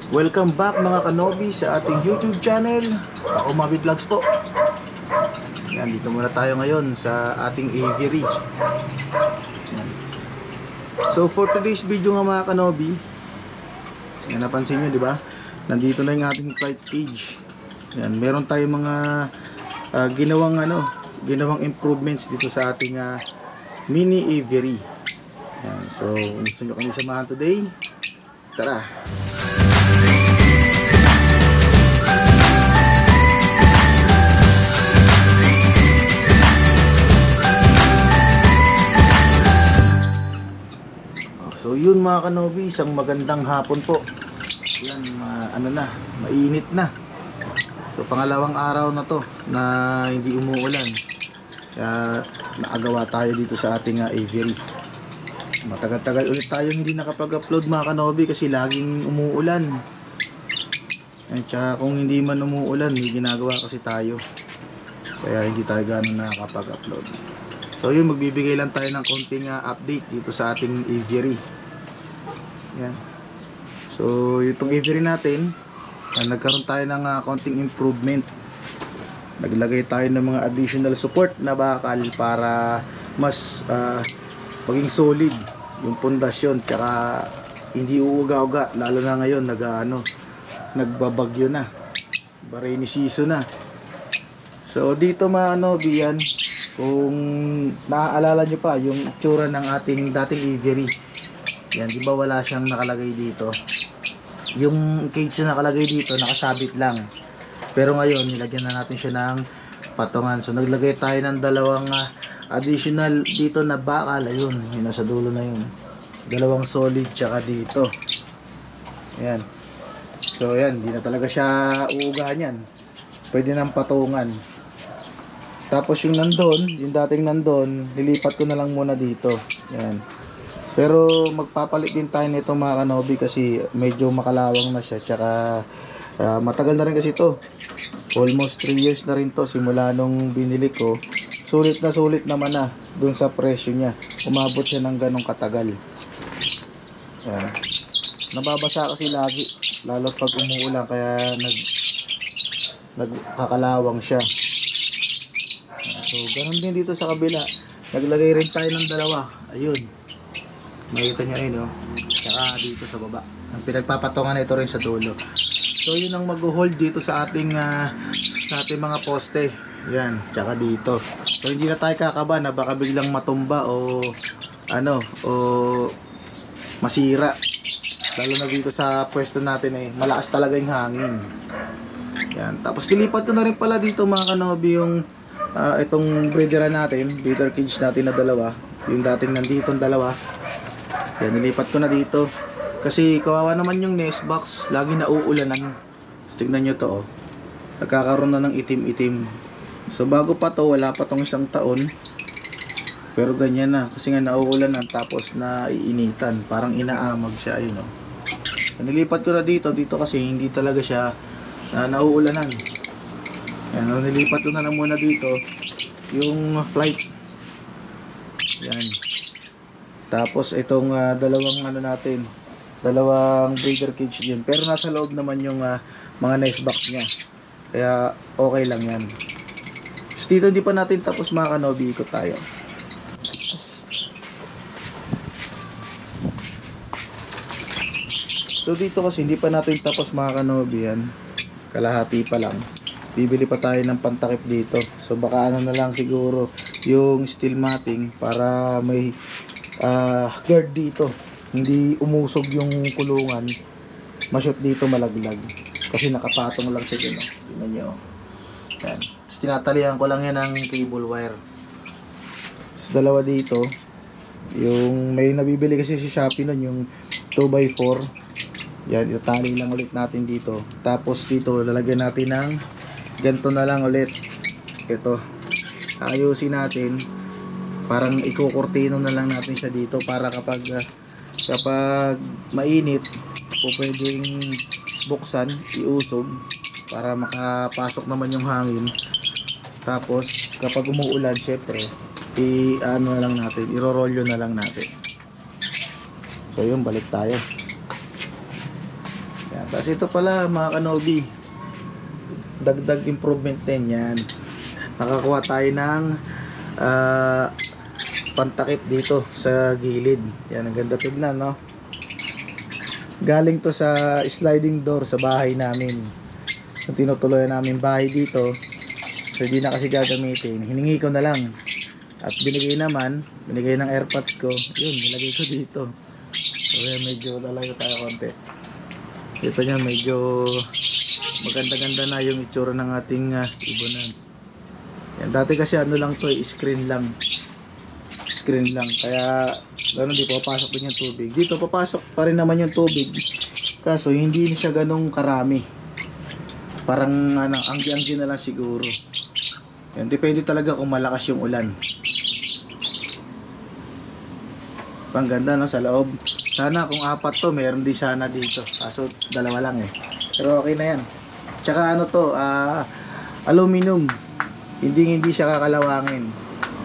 Welcome back mga kanobi sa ating YouTube channel. Ako Mavi Vlogs po. Yan, dito muna tayo ngayon sa ating aviary. Yan. So for today's video nga mga kanobi, yan, napansin nyo diba? Nandito na yung ating flight cage. Yan, meron tayong mga ginawang improvements dito sa ating mini aviary. Yan, so gusto nyo kami samahan today? Tara! So yun mga kanobi, isang magandang hapon po. Yan, mainit na. So pangalawang araw na to na hindi umuulan. Kaya naagawa tayo dito sa ating aviary. Matagal-tagal ulit tayo hindi nakapag-upload mga kanobi kasi laging umuulan. At saka kung hindi man umuulan, may ginagawa kasi tayo. Kaya hindi tayo gano'n nakapag-upload. So yun, magbibigay lang tayo ng konting update dito sa ating aviary. Yan. So itong aviary natin, nagkaroon tayo ng konting improvement. Naglagay tayo ng mga additional support na bakal para mas maging solid yung pundasyon, tsaka hindi uuga-uga, lalo na ngayon nagbabagyo na, rainy season na. So dito mga kanobi, yan, kung naaalala nyo pa yung itsura ng ating dating aviary, yan, di ba wala siyang nakalagay dito, yung cage na nakalagay dito nakasabit lang, pero ngayon nilagyan na natin siya ng patungan. So naglagay tayo ng dalawang additional dito na bakal. Ayun, yung nasa dulo na yun, dalawang solid tsaka dito. Ayan. So ayan, di na talaga siya uugahan yan, pwede nang patungan. Tapos yung nandun, yung dating nandun, nilipat ko na lang muna dito. Ayan. Pero magpapalit din tayo nito mga kanobi kasi medyo makalawang na siya, tsaka matagal na rin kasi ito, almost 3 years na rin to simula nung binili ko. Sulit na sulit naman na dun sa presyo niya, umabot siya ng ganong katagal. Ayan. Nababasa kasi lagi, lalo pag umuulan, kaya nagkakalawang siya. So ganun din dito sa kabila, naglagay rin tayo ng dalawa. Ayun, makita nyo ayun, no? Tsaka dito sa baba, ang pinagpapatungan na ito rin sa dulo. So yun ang mag-hold dito sa ating mga poste. Yan, tsaka dito. So hindi na tayo kakabahan na baka biglang matumba o masira. Lalo na dito sa pwesto natin, malakas talaga yung hangin. Yan, tapos nilipat ko na rin pala dito mga kanobi yung itong breeder cage natin na dalawa. Yung dating nandito ang dalawa, yan, nilipat ko na dito kasi kawawa naman yung nest box, lagi nauulanan. Tignan nyo to, nagkakaroon na ng itim-itim. So bago pa to, wala pa tong 1 taon, pero ganyan na kasi nga nauulanan, tapos naiinitan, parang inaamag siya. Ayun, nilipat ko na dito kasi hindi talaga siya nauulanan. Yan, nilipat ko na lang muna dito yung flight. Yan. Tapos itong dalawang breeder cage din, pero nasa loob naman yung mga nest box niya, kaya okay lang yan. So, dito hindi pa natin tapos mga kanobi, ikot tayo. So dito kasi hindi pa natin tapos mga kanobi, yan, kalahati pa lang. Bibili pa tayo ng pantakip dito. So baka na lang siguro yung steel matting para may guard dito, hindi umusog yung kulungan, ma-shoot dito malaglag kasi nakapatong lang siya dun. Tingnan nyo. Yan. Tapos tinatalihan ko lang yan ng cable wire. So dalawa dito, yung may nabibili kasi si Shopee nun, yung 2x4. Yan, itali lang ulit natin dito. Tapos dito lalagyan natin ng ganito na lang ulit. Ito, ayusin natin, parang ikukurtino na lang natin siya dito para kapag mainit po pwedeng buksan, iusog para makapasok naman yung hangin. Tapos kapag umuulan, syempre i-ano na lang natin, iro-rolyo na lang natin. So yun, balik tayo. Yan. Tapos ito pala mga kanobi, dagdag improvement din yan. Nakakuha tayo ng pantakip dito sa gilid. Yan, ang ganda tignan, no? Galing to sa sliding door sa bahay namin. Yung tinutuloy namin bahay dito. So hindi na kasi gagamitin. Hiningi ko na lang. At binigay ng airpods ko. Yun, nilagay ko dito. So yan, medyo lalayo tayo konti. Ito niya, medyo maganda-ganda na yung itsura ng ating ibonan. Yan, dati kasi ano lang to, screen lang. Kaya gano'n, di papasok din yung tubig. Dito papasok pa rin naman yung tubig, kaso hindi siya ganong karami. Parang anggi-anggi na lang siguro. Yan, depende talaga kung malakas yung ulan. Pang ganda, no, sa loob. Sana kung 4 to, meron din sana dito, kaso 2 lang eh. Pero okay na yan. Tsaka ano to, aluminum. Hindi siya kakalawangin.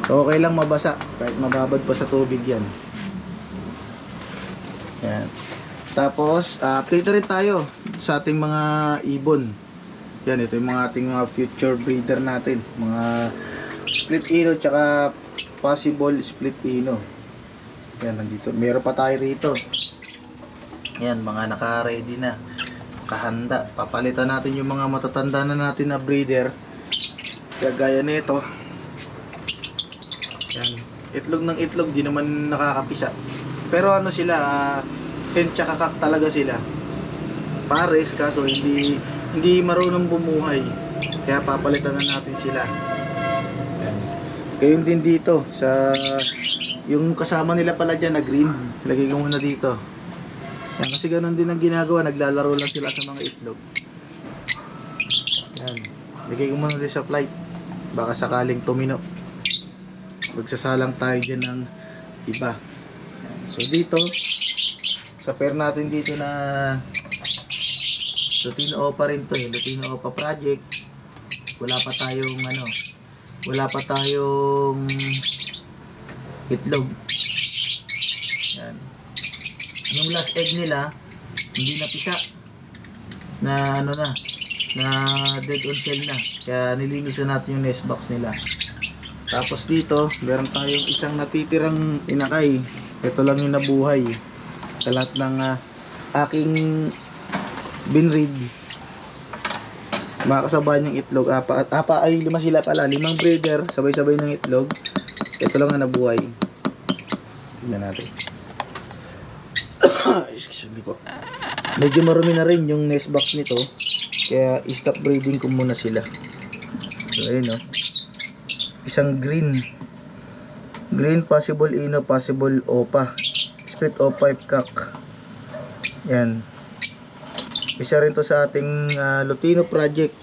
So, okay lang mabasa kahit mababad pa sa tubig yan. Yan. Tapos update rin tayo sa ating mga ibon. Yan, ito yung mga ating mga future breeder natin, mga split ino tsaka possible split ino. Yan, nandito, meron pa tayo rito. Yan, mga naka-ready na, kahanda. Papalitan natin yung mga matatanda na natin na breeder. Kagaya nito. Yan, itlog ng itlog, di naman nakakapisa. Pero ano sila, hen tsaka kak talaga sila. Pares, kaso hindi marunong bumuhay. Kaya papalitan na natin sila. Yan. Gayon din dito sa yung kasama nila pala dyan na green. Lagay ko muna dito. Yan, kasi ganun din ang ginagawa, naglalaro lang sila sa mga itlog. Yan, lagay ko muna din sa flight. Baka sakaling tumino, magsasalang tayo dyan ng iba. So dito sa pair natin dito na Lutino Opa rin to, Lutino Opa project. Wala pa tayong itlog. Yan. Yung last egg nila hindi napisa, na na dead on cell na, kaya nilinisan natin yung nest box nila. Tapos dito, meron tayong isang natitirang inakay. Ito lang yung nabuhay sa lahat ng aking binread. Makakasabahan yung itlog. 5 sila pala. 5 breeder, sabay-sabay ng itlog. Ito lang ang nabuhay. Tignan natin. Excuse me po. Medyo marumi na rin yung nest box nito, kaya i-stop breeding ko muna sila. So ayun, no? Isang green possible ino, possible opa, split opa kak. Yan, isa rin to sa ating Lutino project,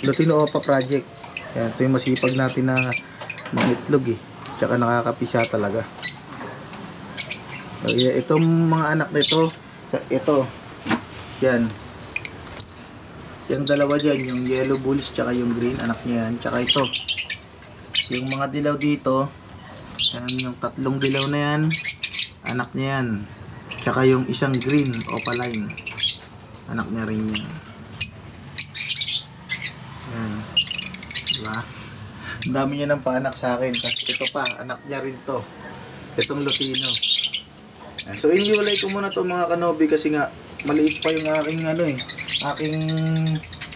Lutino Opa project. Yan, ito yung masipag natin na mga itlog eh, tsaka nakakapisa talaga. So, itong mga anak nito, ito yan, yung dalawa dyan, yung yellow bulls tsaka yung green, anak niya yan. Tsaka ito, yung mga dilaw dito, yan, yung 3 dilaw na yan, anak niya yan. Tsaka yung isang green opaline, anak niya rin yan. Yan, diba? Ang dami niya ng paanak sa akin. Tapos ito pa, anak niya rin to, itong Lutino. So iniwalay ko muna to mga kanobi, kasi nga maliit pa yung aking aking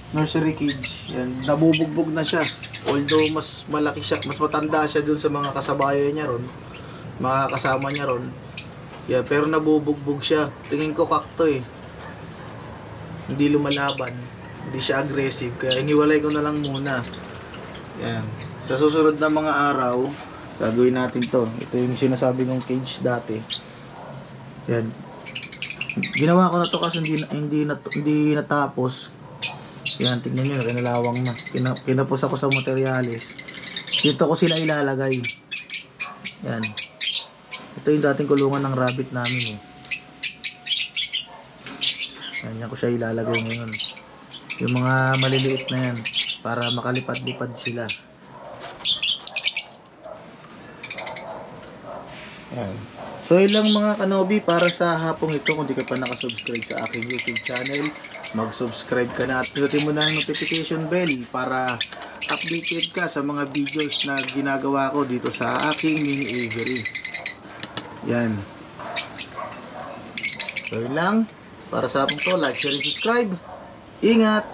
nursery cage. Yan, nabubugbog na siya. Although mas malaki siya, mas matanda siya dun sa mga kasabayan niya ron, mga kasama niya ron. Yeah, pero nabubugbog siya. Tingin ko kakto eh. Hindi lumalaban, hindi siya aggressive, kaya iniwalay ko na lang muna. Yan. Sa susunod na mga araw, gagawin natin to. Ito yung sinasabi kong cage dati. Yan. Ginawa ko na to kasi hindi natapos. Yan, tingnan nyo, kinalawang na. Kinapos ako sa materialis. Dito ko sila ilalagay. Yan. Ito yung dating kulungan ng rabbit namin eh. Yan ko siya ilalagay ngayon. Yung mga maliliit na yan, para makalipad-lipad sila. Yan. So ilang mga kanobi para sa hapong ito. Kung di ka pa nakasubscribe sa aking YouTube channel, mag-subscribe ka na at pinutin mo na ang notification bell para updated ka sa mga videos na ginagawa ko dito sa aking mini aviary. Yan. So yun lang. Para sa akin to, like, share, and subscribe. Ingat!